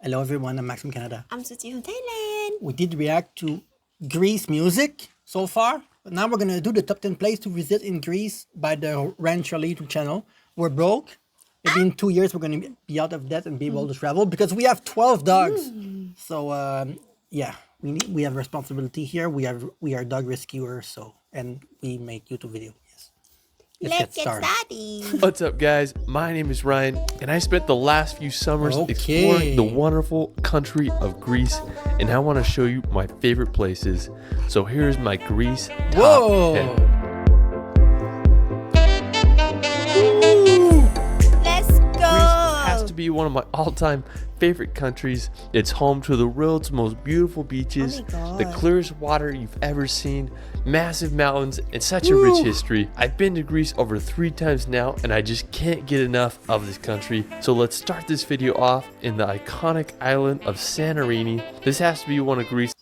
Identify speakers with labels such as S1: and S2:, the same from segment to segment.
S1: Hello everyone, I'm Max from Canada.
S2: I'm Suji from Thailand.
S1: We did react to Greece music so far, but now we're gonna do the top 10 places to visit in Greece by the Ranch Charlie YouTube channel. We're broke. Maybe in 2 years we're gonna be out of debt and be able to travel because we have 12 dogs. So yeah, we have responsibility here. We are dog rescuers, and we make YouTube videos. Yes.
S2: Let's get started.
S3: What's up, guys? My name is Ryan, and I spent the last few summers exploring the wonderful country of Greece, and I want to show you my favorite places. So here's my Greece top 10.
S2: Let's go.
S3: Has to be one of my all-time favorite countries. It's home to the world's most beautiful beaches, the clearest water you've ever seen, massive mountains, and such a rich history. I've been to Greece over 3 times now, and I just can't get enough of this country. So let's start this video off in the iconic island of Santorini. This has to be one of Greece.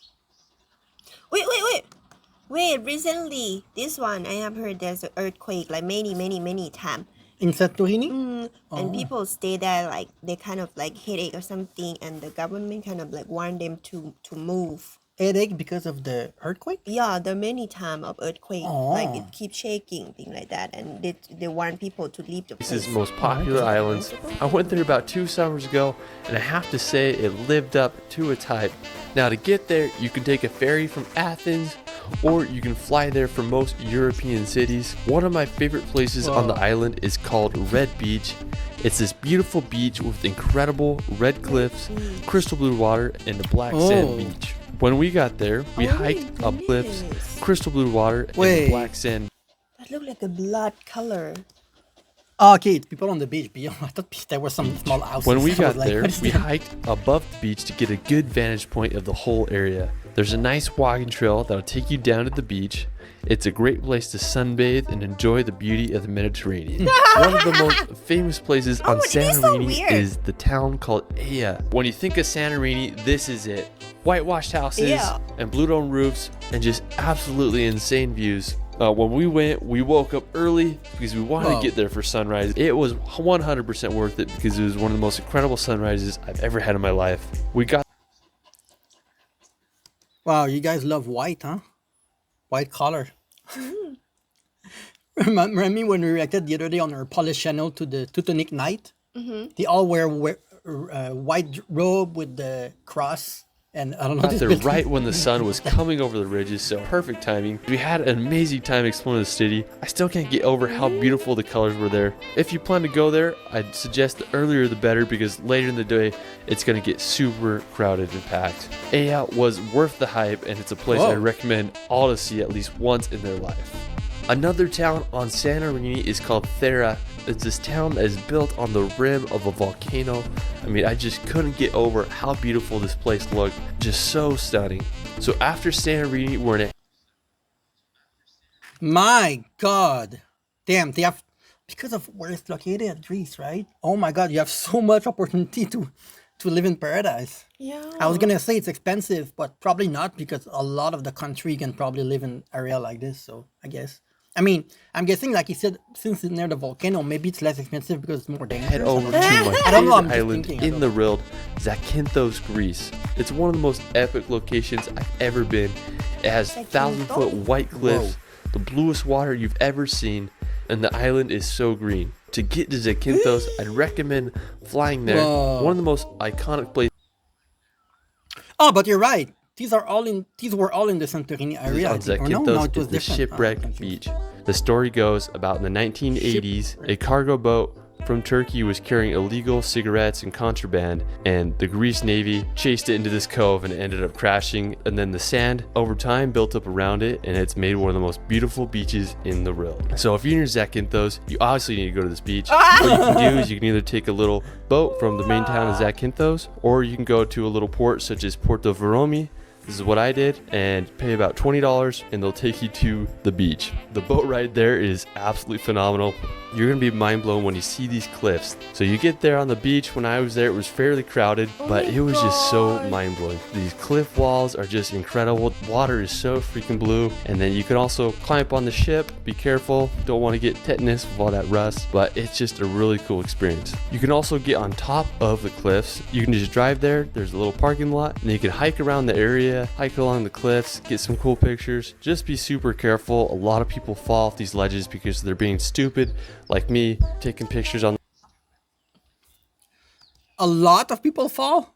S2: Wait, recently, this one, I have heard there's an earthquake like many times.
S1: In Santorini?
S2: And people stay there like they kind of like headache or something, and the government kind of like warn them to move.
S1: Headache because of the earthquake?
S2: Yeah, there are many times of earthquake, like it keeps shaking, thing like that, and they warn people to leave the place.
S3: This is most popular islands. I went there about 2 summers ago, and I have to say it lived up to its hype. Now to get there, you can take a ferry from Athens, or you can fly there from most European cities. One of my favorite places on the island is called Red Beach. It's this beautiful beach with incredible red cliffs, crystal blue water, and a black sand beach. When we got there, we hiked up cliffs, crystal blue water, and the black sand.
S2: That looked like a blood color.
S1: Oh, okay, it's people on the beach. I thought there were some small houses.
S3: When we got
S1: like,
S3: there, we hiked above the beach to get a good vantage point of the whole area. There's a nice walking trail that'll take you down to the beach. It's a great place to sunbathe and enjoy the beauty of the Mediterranean. One of the most famous places on Santorini is the town called Aia. When you think of Santorini, this is it. Whitewashed houses and blue dome roofs and just absolutely insane views. When we went, we woke up early because we wanted to get there for sunrise. It was 100% worth it because it was one of the most incredible sunrises I've ever had in my life. We got.
S1: Wow, you guys love white, huh? White collar. Remember me when we reacted the other day on our Polish channel to the Teutonic Night? They all wear white robe with the cross. And I don't know.
S3: Got there right when the sun was coming over the ridges, so perfect timing. We had an amazing time exploring the city. I still can't get over how beautiful the colors were there. If you plan to go there, I'd suggest the earlier the better because later in the day, it's going to get super crowded and packed. Aia was worth the hype, and it's a place I recommend all to see at least once in their life. Another town on Santorini is called Thera. It's this town that is built on the rim of a volcano. I mean, I just couldn't get over how beautiful this place looked. Just so stunning. So after Santorini, we're in a...
S1: My God. Damn, they have... Because of where it's located, Greece, right? Oh my God, you have so much opportunity to live in paradise.
S2: Yeah.
S1: I was gonna say it's expensive, but probably not because a lot of the country can probably live in an area like this, so I guess. I mean, I'm guessing, like you said, since it's near the volcano, maybe it's less expensive because it's more dangerous.
S3: Head over to my favorite island in the world, Zakynthos, Greece. It's one of the most epic locations I've ever been. It has 1,000-foot white cliffs, the bluest water you've ever seen, and the island is so green. To get to Zakynthos, I'd recommend flying there. One of the most iconic places.
S1: Oh, but you're right. These were all in the Santorini area.
S3: On Zakynthos is the shipwreck beach. The story goes about in the 1980s, a cargo boat from Turkey was carrying illegal cigarettes and contraband, and the Greece Navy chased it into this cove and it ended up crashing. And then the sand over time built up around it, and it's made one of the most beautiful beaches in the world. So if you're in Zakynthos, you obviously need to go to this beach. What you can do is you can either take a little boat from the main town of Zakynthos, or you can go to a little port such as Porto Veromi. This is what I did, and pay about $20 and they'll take you to the beach. The boat ride there is absolutely phenomenal. You're gonna be mind blown when you see these cliffs. So you get there on the beach. When I was there, it was fairly crowded, but it was just so mind blowing. These cliff walls are just incredible. Water is so freaking blue. And then you can also climb up on the ship. Be careful, don't want to get tetanus with all that rust, but it's just a really cool experience. You can also get on top of the cliffs. You can just drive there. There's a little parking lot, and you can hike around the area, hike along the cliffs, get some cool pictures. Just be super careful. A lot of people fall off these ledges because they're being stupid, like me, taking pictures on
S1: A lot of people fall.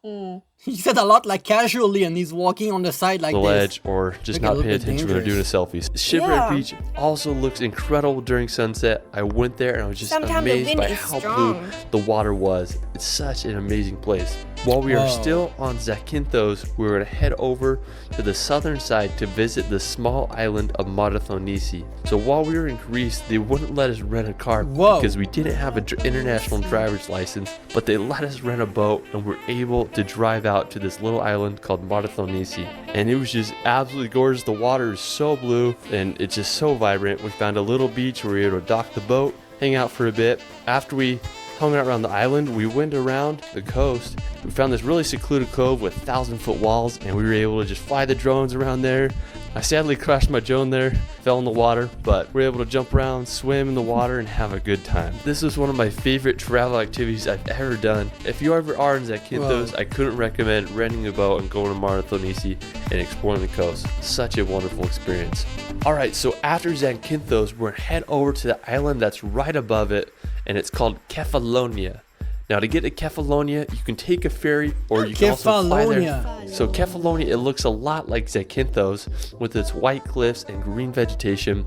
S1: He said a lot, like casually, and he's walking on the side like
S3: the
S1: this.
S3: ledge, or just
S1: Make it a
S3: not
S1: little
S3: paying
S1: bit
S3: attention when they're doing a selfie. Shipwreck
S2: Yeah.
S3: Beach also looks incredible during sunset. I went there and I was just
S2: Sometimes the
S3: amazed
S2: wind
S3: by
S2: is
S3: how
S2: strong.
S3: blue the water was. It's such an amazing place. While we are
S1: Whoa.
S3: still on Zakynthos, we're going to head over to the southern side to visit the small island of Marathonisi. So while we were in Greece, they wouldn't let us rent a car
S1: Whoa.
S3: because we didn't have an international driver's license, but they let us rent a boat and we're able to drive out to this little island called Marathonisi. And it was just absolutely gorgeous. The water is so blue and it's just so vibrant. We found a little beach where we were able to dock the boat, hang out for a bit. After we hung out around the island, we went around the coast. We found this really secluded cove with 1,000-foot walls, and we were able to just fly the drones around there. I sadly crashed my drone there, fell in the water, but we were able to jump around, swim in the water, and have a good time. This was one of my favorite travel activities I've ever done. If you ever are in Zakynthos, I couldn't recommend renting a boat and going to Marathonisi and exploring the coast. Such a wonderful experience. Alright, so after Zakynthos, we're gonna head over to the island that's right above it, and it's called Kefalonia. Now, to get to Kefalonia, you can take a ferry or you can also fly there.
S1: Kefalonia.
S3: So Kefalonia, it looks a lot like Zakynthos with its white cliffs and green vegetation.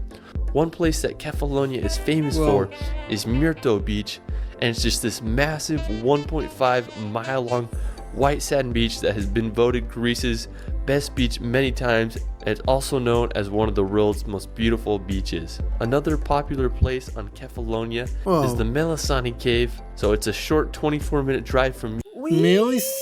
S3: One place that Kefalonia is famous
S1: Whoa.
S3: for is Myrto Beach, and it's just this massive 1.5 mile long white sand beach that has been voted Greece's best beach many times, and it's also known as one of the world's most beautiful beaches. Another popular place on Kefalonia is
S1: Whoa.
S3: the Melisani Cave. So it's a short 24-minute drive from
S1: Melis.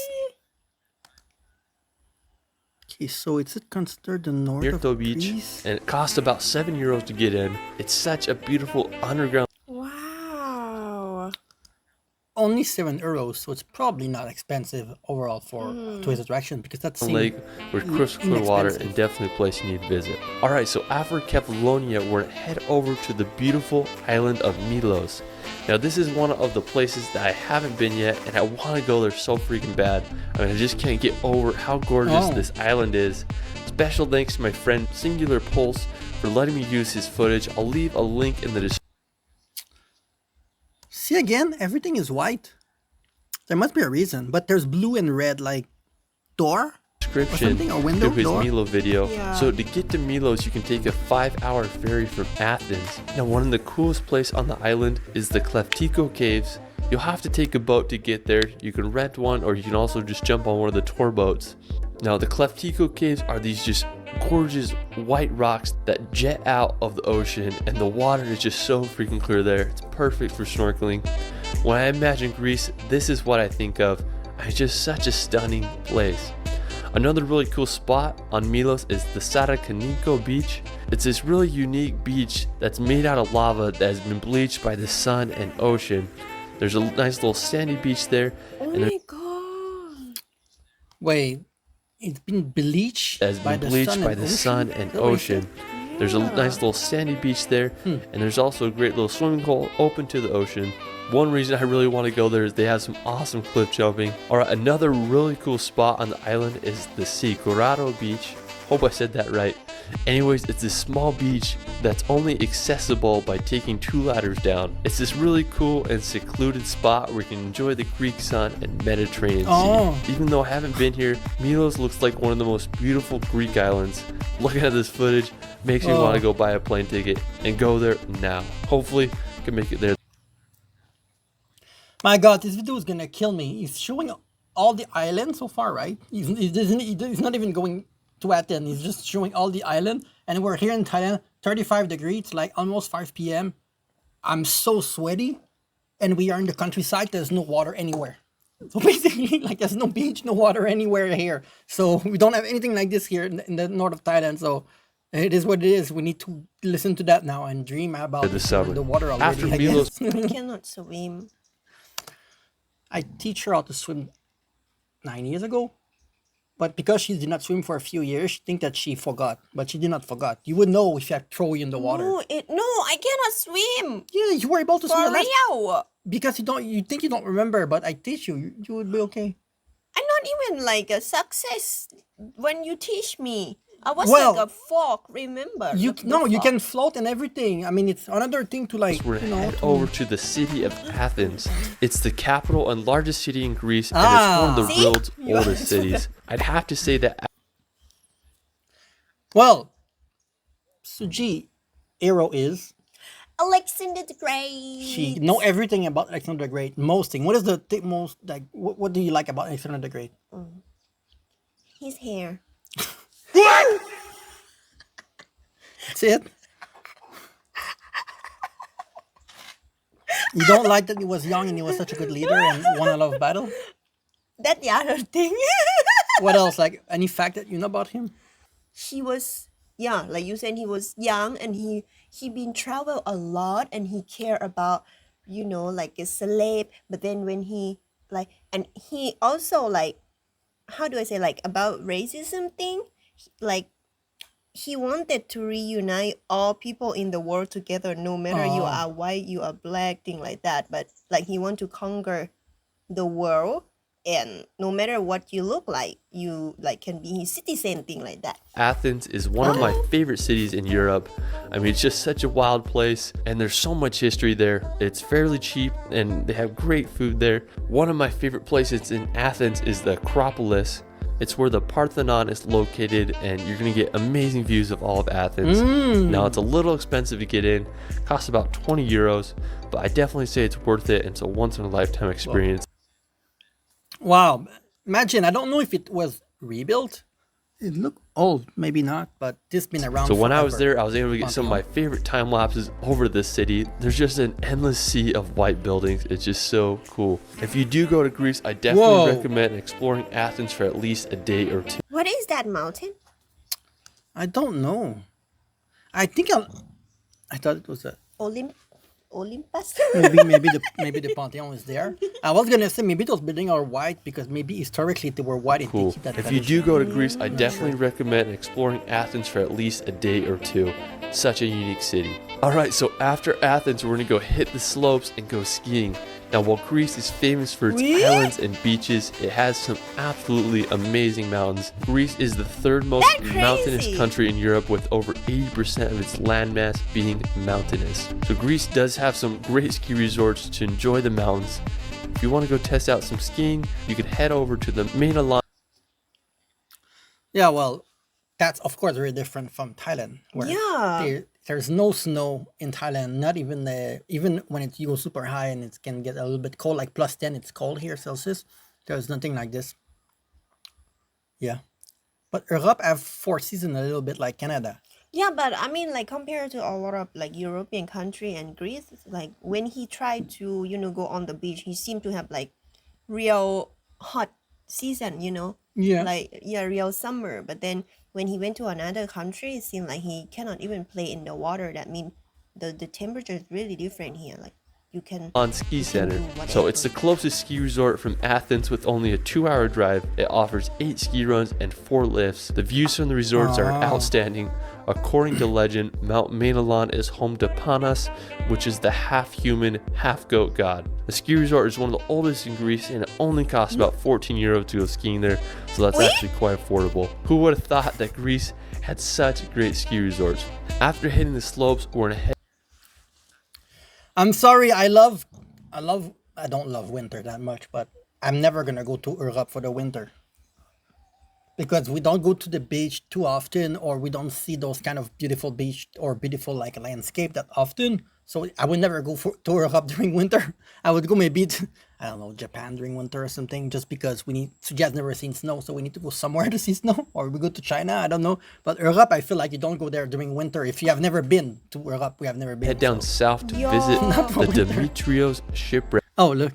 S1: Okay, so it's considered the north
S3: Myrto
S1: of
S3: Beach,
S1: Greece?
S3: and it costs about €7 to get in. It's such a beautiful underground
S2: Wow.
S1: Only €7, so it's probably not expensive overall for tourist attraction because that's
S3: lake with crystal clear water, and
S1: inexpensive.
S3: definitely a place you need to visit. Alright, so after Kefalonia, we're gonna head over to the beautiful island of Milos. Now, this is one of the places that I haven't been yet, and I want to go there so freaking bad. I mean, I just can't get over how gorgeous
S1: Oh.
S3: this island is. Special thanks to my friend Singular Pulse for letting me use his footage. I'll leave a link in the description.
S1: See, again, everything is white. There must be a reason, but there's blue and red, like door. something, a window
S3: to his
S1: door?
S3: Milo video.
S2: Yeah.
S3: So to get to Milos, you can take a 5-hour ferry from Athens. Now, one of the coolest places on the island is the Kleftiko Caves. You'll have to take a boat to get there. You can rent one, or you can also just jump on one of the tour boats. Now, the Kleftiko Caves are these just gorgeous white rocks that jet out of the ocean, and the water is just so freaking clear there. It's perfect for snorkeling. When I imagine Greece, this is what I think of. It's just such a stunning place. Another really cool spot on Milos is the Sarakaniko Beach. It's this really unique beach that's made out of lava that has been bleached by the sun and ocean. There's a nice little sandy beach there,
S2: Oh
S3: and
S2: my god.
S1: Wait, it's been bleached
S3: has
S1: by
S3: been
S1: the
S3: bleached
S1: sun
S3: by
S1: and
S3: the
S1: ocean?
S3: sun and
S1: Is that what you
S3: ocean.
S1: said?
S3: There's a nice little sandy beach there, and there's also a great little swimming hole open to the ocean. One reason I really want to go there is they have some awesome cliff jumping. Alright, another really cool spot on the island is the Sikorado Beach. Hope I said that right. Anyways, it's this small beach that's only accessible by taking 2 ladders down. It's this really cool and secluded spot where you can enjoy the Greek sun and Mediterranean
S1: Oh.
S3: Sea. Even though I haven't been here, Milos looks like one of the most beautiful Greek islands. Looking at this footage makes me
S1: Oh.
S3: want to go buy a plane ticket and go there now. Hopefully, I can make it there.
S1: My God, this video is gonna kill me. He's showing all the islands so far, right? He's not even going to Athens. He's just showing all the island. And we're here in Thailand, 35 degrees, it's like almost 5 p.m. I'm so sweaty. And we are in the countryside. There's no water anywhere. So basically, like there's no beach, no water anywhere here. So we don't have anything like this here in the north of Thailand. So it is what it is. We need to listen to that now and dream about
S3: The summer.
S1: the water already.
S3: After
S1: I
S3: Milos-
S1: guess.
S2: I cannot swim.
S1: I teach her how to swim 9 years ago. But because she did not swim for a few years, she think that she forgot. But she did not forgot. You would know if I throw you in the water.
S2: No, I cannot swim.
S1: Yeah, you were able to
S2: For
S1: swim. That's
S2: real.
S1: because you think you don't remember, but I teach you. You would be okay.
S2: I'm not even like a success when you teach me. I was
S1: Well,
S2: like a fork, remember?
S1: You
S2: The
S1: no, you
S2: fork.
S1: can float and everything. I mean, it's another thing to like,
S3: We're
S1: you
S3: gonna
S1: know.
S3: head over to the city of Athens. It's the capital and largest city in Greece, and it's one of the
S2: See?
S3: world's oldest cities. I'd have to say that
S1: Well, Suji, hero is
S2: Alexander the Great.
S1: she know everything about Alexander the Great. Most thing. What is the most like? What do you like about Alexander the Great?
S2: His hair.
S1: That's it. You don't like that he was young and he was such a good leader and won a lot of battle.
S2: That's the other thing.
S1: What else? Like any fact that you know about him?
S2: He was, yeah, like you said, he was young and he been travel a lot and he care about, like a slave. But then when he like, and he also like, how do I say, like about racism thing, like he wanted to reunite all people in the world together, no matter you
S1: Oh.
S2: are white, you are black, thing like that. But like he want to conquer the world, and no matter what you look like, you like can be his citizen, thing like that.
S3: Athens is one of my favorite cities in Europe. I mean, it's just such a wild place, and there's so much history there. It's fairly cheap, and they have great food there. One of my favorite places in Athens is the Acropolis. It's where the Parthenon is located, and you're gonna get amazing views of all of Athens. Now, it's a little expensive to get in, costs about 20 euros, but I definitely say it's worth it. It's a once in a lifetime experience.
S1: Wow. Imagine, I don't know if it was rebuilt. It looked old, maybe not, but this been around.
S3: So when I was
S1: forever.
S3: there, I was able to get some of my favorite time lapses over the city. There's just an endless sea of white buildings. It's just so cool. If you do go to Greece, I definitely
S1: Whoa.
S3: recommend exploring Athens for at least a day or two.
S2: What is that mountain?
S1: I don't know. I thought it was a
S2: Olympus?
S1: maybe the Pantheon is there. I was gonna say maybe those buildings are white because maybe historically they were white and they
S3: Cool.
S1: keep that
S3: If you
S1: tradition.
S3: do go to Greece, I definitely recommend exploring Athens for at least a day or two. Such a unique city. All right, so after Athens, we're gonna go hit the slopes and go skiing. Now, while Greece is famous for its
S1: What?
S3: islands and beaches, it has some absolutely amazing mountains. Greece is the third most
S2: That's
S3: mountainous
S2: crazy.
S3: country in Europe, with over 80% of its landmass being mountainous. So Greece does have some great ski resorts to enjoy the mountains. If you want to go test out some skiing, you could head over to the Main
S1: Yeah, well, that's of course very different from Thailand, where
S2: Yeah.
S1: there's no snow in Thailand. Not even even when you go super high and it can get a little bit cold, like +10, it's cold here Celsius. There's nothing like this. Yeah, but Europe have 4 seasons a little bit like Canada.
S2: Yeah, but I mean, like compared to a lot of like European country and Greece, like when he tried to, go on the beach, he seemed to have like real hot season.
S1: Yeah.
S2: Like real summer. But then when he went to another country, it seemed like he cannot even play in the water. That means the temperature is really different here. Like you can.
S3: Ski Center.
S2: do
S3: So it's the
S2: whatever.
S3: closest ski resort from Athens with only a 2-hour drive. It offers 8 ski runs and 4 lifts. The views from the resorts are
S1: Wow.
S3: outstanding. According to legend, Mount Mainalon is home to Panos, which is the half-human, half-goat god. The ski resort is one of the oldest in Greece, and it only costs about 14 euros to go skiing there, so that's actually quite affordable. Who would have thought that Greece had such great ski resorts? After hitting the slopes, we're gonna head
S1: I'm sorry, I don't love winter that much, but I'm never gonna go to Europe for the winter. Because we don't go to the beach too often, or we don't see those kind of beautiful beach or beautiful like landscape that often. So I would never go to Europe during winter. I would go maybe to, I don't know, Japan during winter or something, just because Sujia's never seen snow, so we need to go somewhere to see snow, or we go to China, I don't know. But Europe, I feel like you don't go there during winter. If you have never been to Europe, we have never been.
S3: head down
S1: so-
S3: south to
S2: Yo.
S3: visit
S2: Not
S3: the Demetrios shipwreck.
S1: Oh, look.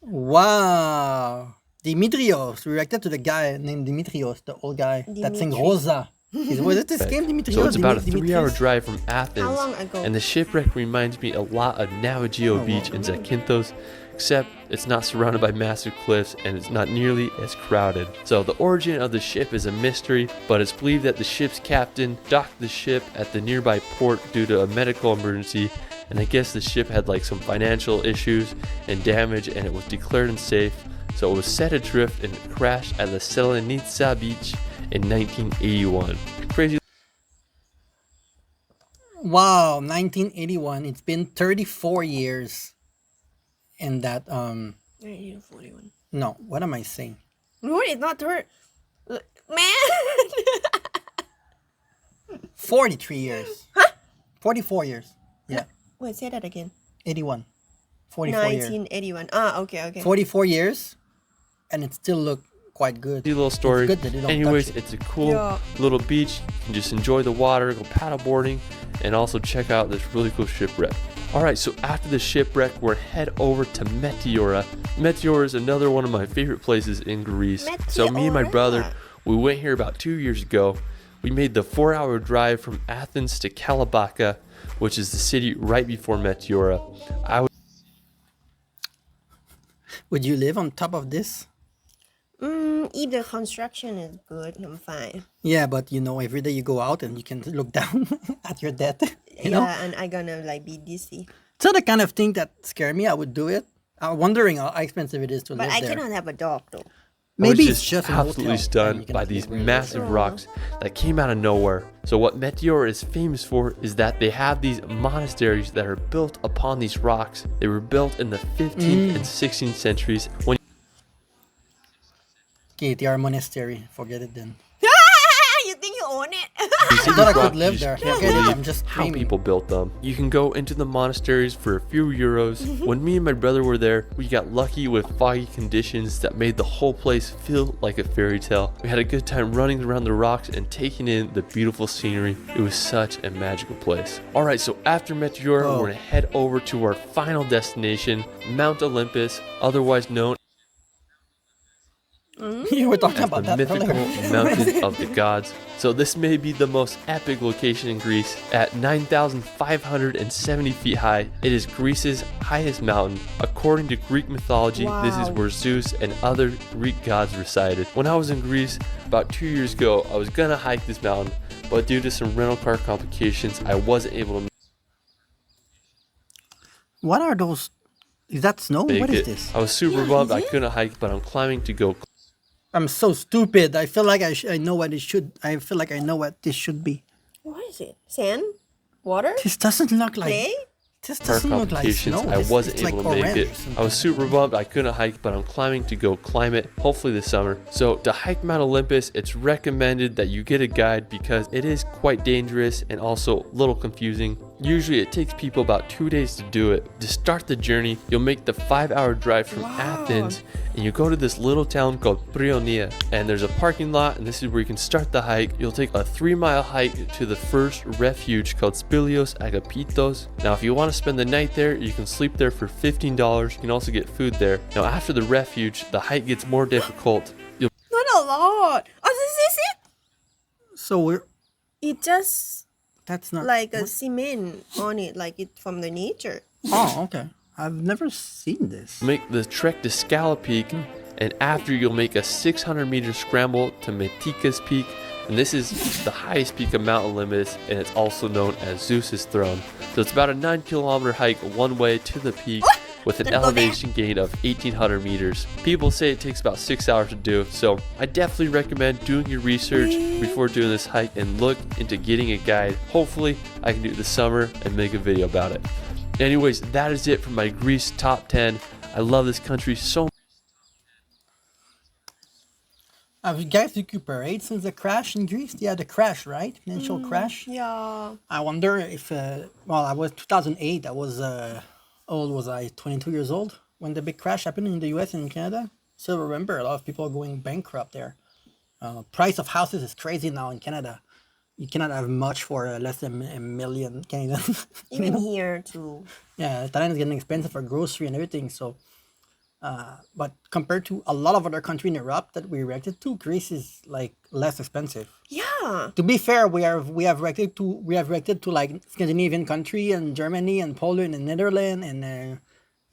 S1: Wow. Dimitrios. We reacted to the guy named Dimitrios, the old guy that sang
S2: Dimitri.
S1: Rosa. Was it this
S3: Right.
S1: game, Dimitrios?
S3: So it's about a
S1: Dimitrios?
S3: 3-hour drive from Athens.
S2: How long ago?
S3: And the shipwreck reminds me a lot of Navigio Beach in Zakynthos, except it's not surrounded by massive cliffs and it's not nearly as crowded. So the origin of the ship is a mystery, but it's believed that the ship's captain docked the ship at the nearby port due to a medical emergency, and I guess the ship had like some financial issues and damage and it was declared unsafe, so it was set adrift and crashed at the Selenica beach in 1981. Crazy.
S1: Wow, 1981. It's been 34 years. And that,
S2: 1941.
S1: no, what am I saying?
S2: No, it's not her. Man!
S1: 43 years. Huh? 44 years. Yeah,
S2: Wait, say that again.
S1: 81. 44 years.
S2: 1981. Ah, okay.
S1: 44 years, and it still looked quite good.
S3: Little story.
S1: It's good that they don't
S3: Anyways,
S1: touch it.
S3: it's a cool
S2: Yeah.
S3: little beach. You can just enjoy the water, go paddle boarding, and also check out this really cool shipwreck. Alright, so after the shipwreck, we're head over to Meteora. Meteora is another one of my favorite places in Greece. So me and my brother,
S2: Meteora.
S3: we went here about 2 years ago. We made the 4-hour drive from Athens to Kalabaka, which is the city right before Meteora.
S1: Would you live on top of this?
S2: If the construction is good, I'm fine.
S1: Yeah, but you know, every day you go out and you can look down at your debt. You know,
S2: Yeah, and I gonna like be dizzy.
S1: it's not the kind of thing that scare me. I would do it. I'm wondering how expensive it is to
S2: But
S1: live
S2: I
S1: there.
S2: cannot have a dog though.
S1: Maybe
S3: I
S1: it's
S3: was
S1: just a
S3: absolutely
S1: hotel and
S3: stunned
S1: you can
S3: by
S1: live
S3: these
S1: where you
S3: massive rocks that came out of nowhere. So what Meteor is famous for is that they have these monasteries that are built upon these rocks. They were built in the 15th and 16th centuries. When
S1: Okay, they are monastery. Forget it then.
S2: You think you own it?
S3: you see
S1: I thought I
S3: these
S1: could
S3: rocks,
S1: live
S3: you
S1: there.
S3: just can't
S1: Forget it.
S3: believe
S1: I'm just
S3: how
S1: dreaming.
S3: people built them. You can go into the monasteries for a few euros. When me and my brother were there, we got lucky with foggy conditions that made the whole place feel like a fairy tale. We had a good time running around the rocks and taking in the beautiful scenery. It was such a magical place. Alright, so after Meteor,
S1: Oh.
S3: we're gonna head over to our final destination, Mount Olympus, otherwise known
S1: You were talking
S3: as
S1: about
S3: the
S1: that
S3: mythical
S1: earlier.
S3: mountain of the gods. So this may be the most epic location in Greece. At 9,570 feet high, it is Greece's highest mountain. According to Greek mythology, this is
S2: Wow.
S3: where Zeus and other Greek gods resided. When I was in Greece about 2 years ago, I was gonna hike this mountain, but due to some rental car complications, I wasn't able to
S1: What are those? Is that snow?
S3: make
S1: What
S3: it.
S1: is this?
S3: I was super bummed I couldn't hike, but I'm climbing to go
S1: I'm so stupid. I feel like I know what it should. I feel like I know what this should be.
S2: What is it? Sand? Water?
S1: This doesn't look like.
S2: Clay?
S1: This
S3: car
S1: doesn't look like
S3: complications.
S1: snow.
S3: I
S1: This-
S3: wasn't
S1: it's like
S3: able to make
S1: orange
S3: it.
S1: or something.
S3: I was super bummed I couldn't hike, but I'm climbing to go climb it, hopefully this summer. So to hike Mount Olympus, it's recommended that you get a guide because it is quite dangerous and also a little confusing. Usually it takes people about 2 days to do it. To start the journey, you'll make the 5-hour drive from Athens and you go to this little town called Prionia, and there's a parking lot, and this is where you can start the hike. You'll take a 3-mile hike to the first refuge called Spilios Agapitos. Now if you want to spend the night there, you can sleep there for $15. You can also get food there. Now after the refuge, the hike gets more difficult. You'll
S2: Not a lot. Oh, this is it?
S1: So we're.
S2: It just
S1: That's not
S2: like a cement on it, like it from the nature.
S1: Oh, okay. I've never seen this.
S3: make the trek to Scala Peak, and after you'll make a 600-meter scramble to Metikas Peak, and this is the highest peak of Mount Olympus, and it's also known as Zeus's throne. So it's about a 9-kilometer hike one way to the peak with an
S2: Gonna go there?
S3: elevation gain of 1,800 meters. People say it takes about 6 hours to do, so I definitely recommend doing your research before doing this hike and look into getting a guide. Hopefully, I can do it this summer and make a video about it. Anyways, that is it for my Greece top 10. I love this country so much.
S1: Have you guys recuperate since the crash in Greece? Yeah, the crash, right? Financial crash.
S2: Yeah.
S1: I wonder if. Well, I was 2008. I was. How old was I? 22 years old when the big crash happened in the U.S. and Canada. Still remember a lot of people are going bankrupt there. Price of houses is crazy now in Canada. You cannot have much for less than a million Canadian.
S2: Even here too.
S1: Yeah, Thailand is getting expensive for grocery and everything. So But compared to a lot of other countries in Europe that we reacted to, Greece is like less expensive.
S2: Yeah.
S1: To be fair, we have reacted to like Scandinavian country and Germany and Poland and Netherlands and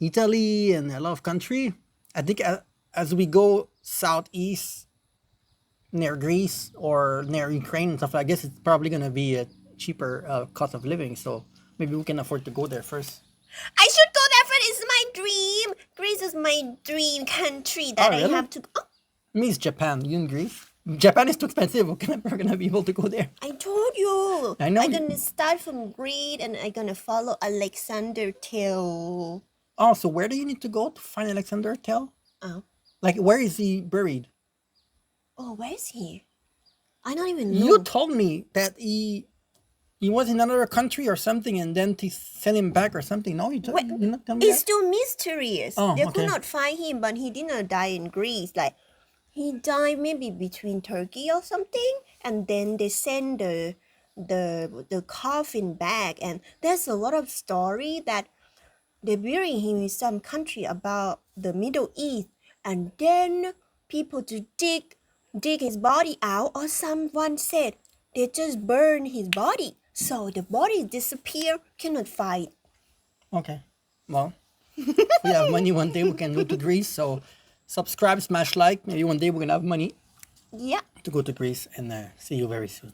S1: Italy and a lot of country. I think as we go southeast near Greece or near Ukraine and stuff, I guess it's probably gonna be a cheaper cost of living. So maybe we can afford to go there first.
S2: I should go there first. It's my dream. Greece is my dream country that
S1: really?
S2: I have to. Oh,
S1: Me, it's Japan. You in Greece? Japan is too expensive. We're gonna be able to go there.
S2: I told you.
S1: I know
S2: I'm
S1: you-
S2: gonna start from Greece and I'm gonna follow Alexander till.
S1: Oh, so where do you need to go to find Alexander Tell?
S2: Oh,
S1: Like, where is he buried?
S2: oh, where is he? I don't even know.
S1: You told me that he was in another country or something, and then they sent him back or something. No, you
S2: Wait,
S1: did not tell me
S2: It's
S1: that?
S2: still mysterious.
S1: Oh,
S2: They
S1: okay.
S2: could not find him, but he did not die in Greece. Like he died maybe between Turkey or something, and then they send the coffin back. And there's a lot of story that they bury him in some country about the Middle East, and then people to dig his body out, or someone said they just burn his body, so the body disappear, cannot find.
S1: Okay. Well, if we have money one day, we can go to Greece. So subscribe, smash like. Maybe one day we're gonna have money
S2: Yeah.
S1: to go to Greece, and see you very soon.